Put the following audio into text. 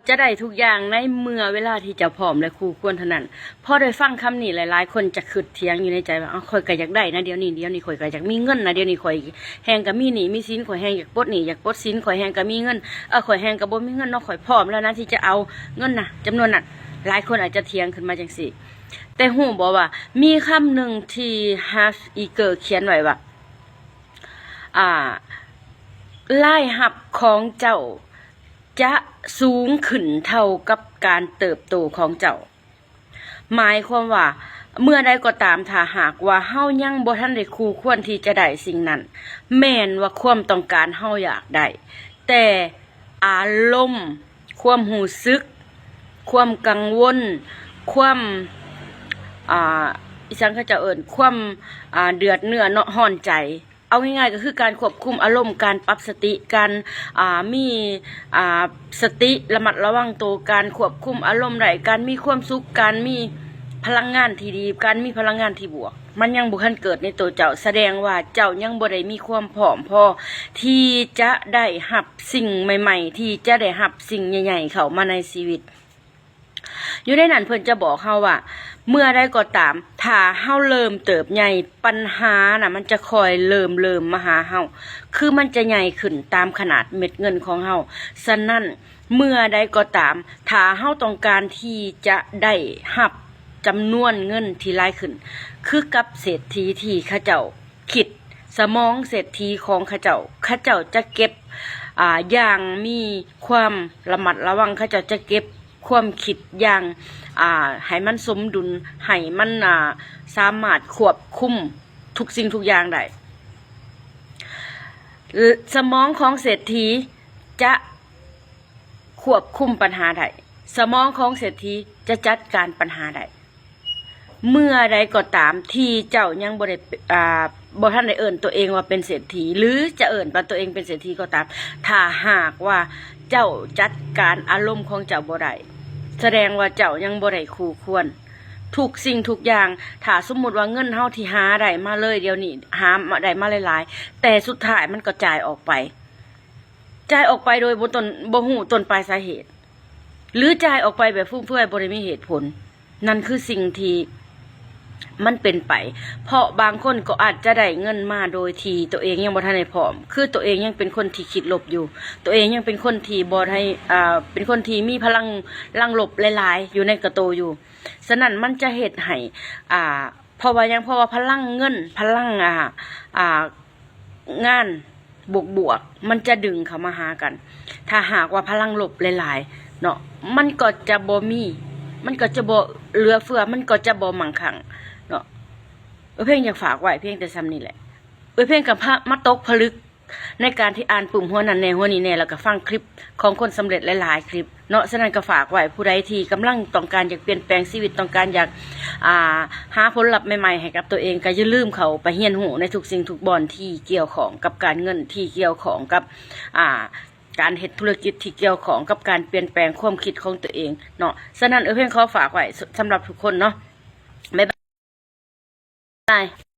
จะได้ทุกอย่างในเมื่อเวลาที่จะพร้อมและคู่ควรเท่านั้นพอได้ฟังคำนี้หลายๆคนจะคิดเถียงอยู่ในใจว่าข่อยก็อยากได้นะเดี๋ยวนี้ข่อยก็อยากมีเงินนะเดี๋ยวนี้ข่อยแฮงก็มีหนี้มีสินข่อยแฮงอยากปลดหนี้อยากปลดสินข่อยแฮงก็มีเงินข่อยแฮงก็บ่มีเงินเนาะข่อยพร้อมแล้วนะที่จะเอาเงินน่ะจำนวนนั้นหลายคนอาจจะเถียงขึ้นมาจังซี่แต่ฮู้บ่ว่ามีคำหนึ่งที่ฮัสอีเกอร์เขียนไว้ว่ารายรับของเจ้าจะสูงขึ้นเท่ากับการเติบโตของเจ้าหมายความว่าเมื่อใดก็ตามถ้าหากว่าเฮายังบ่ทันได้คู่ควรที่จะได้สิ่งนั้นแม่นว่าความต้องการเฮาอยากได้แต่อารมณ์ความรู้สึกความกังวลความอีสังเขาจะความเดือดเนื้อเนาะร้อนใจเอาง่ายๆก็คือการควบคุมอารมณ์การปรับสติการมีสติระมัดระวังตัวการควบคุมอารมณ์ได้การมีความสุขการมีพลังงานที่ดีการมีพลังงานที่บวกมันยังบ่ทันเกิดในตัวเจ้าแสดงว่าเจ้ายังบ่ได้มีความพร้อมพอที่จะได้รับสิ่งใหม่ๆที่จะได้รับสิ่งใหญ่ๆเข้ามาในชีวิตอยู่ในนั้นเพิ่นจะบอกเฮาว่าเมื่อใดก็ตามถ้าเฮาเริ่มเติบใหญ่ปัญหาน่ะมันจะคอยเริ่มมาหาเฮาคือมันจะใหญ่ขึ้นตามขนาดเม็ดเงินของเฮาฉะนั้นเมื่อใดก็ตามถ้าเฮาต้องการที่จะได้รับจำนวนเงินที่หลายขึ้นคือกับเศรษฐีที่เขาเจ้าคิดสมองเศรษฐีของเขาเจ้าจะเก็บอย่างมีความระมัดระวังเขาเจ้าจะเก็บความคิดอย่างให้มันสมดุลให้มันสามารถควบคุมทุกสิ่งทุกอย่างได้สมองของเศรษฐีจะควบคุมปัญหาได้สมองของเศรษฐีจะจัดการปัญหาได้เมื่อใดก็ตามที่เจ้ายังบ่ได้บ่ทันได้เอิ้นตัวเองว่าเป็นเศรษฐีหรือจะเอิ้นว่าตัวเองเป็นเศรษฐีก็ตามถ้าหากว่าเจ้าจัดการอารมณ์ของเจ้าบ่ได้แสดงว่าเจ้ายังบ่ได้คู่ควรทุกสิ่งทุกอย่างถ้าสมมุติว่าเงินเฮาที่หาได้มาเลยเดี๋ยวนี้หาได้มาหลายๆแต่สุดท้ายมันก็จ่ายออกไปโดยบ่ฮู้ต้นปลายสาเหตุหรือจ่ายออกไปแบบฟุ่มเฟือยบ่ได้มีเหตุผลนั่นคือสิ่งที่มันเป็นไปเพราะบางคนก็อาจจะได้เงินมาโดยที่ตัวเองยังบ่ทันได้พร้อมคือตัวเองยังเป็นคนที่คิดลบอยู่ตัวเองยังเป็นคนที่บ่ได้เป็นคนที่มีพลังลบหลายๆอยู่ในกระโตอยู่ฉะนั้นมันจะเฮ็ดให้เพราะว่าพลังเงินพลังงานบวกมันจะดึงเข้ามาหากันถ้าหากว่าพลังลบหลายๆเนาะมันก็จะบ่มีมันก็จะบ่เหลือเฟือมันก็จะบ่มั่งคั่งเนาะเพลงอยากฝากไว้เพียงแต่ซ้ำนี่แหละเพลงกับมาตกผลึกในการที่อ่านปุ่มหัวนั้นแน่หัวนี้แน่แล้วก็ฟังคลิปของคนสำเร็จหลายๆคลิปเนาะฉะนั้นก็ฝากไว้ผู้ใดที่กำลังต้องการอยากเปลี่ยนแปลงชีวิตต้องการอยากหาผลลัพธ์ใหม่ๆให้กับตัวเองก็อย่าลืมเขาไปเรียนรู้ในทุกสิ่งทุกบอนที่เกี่ยวของกับการเงินที่เกี่ยวของกับการเฮ็ดธุรกิจที่เกี่ยวของกับการเปลี่ยนแปลงความคิดของตัวเองเนาะฉะนั้นเพลงขอฝากไว้สำหรับทุกคนเนาะบ๊ายบาย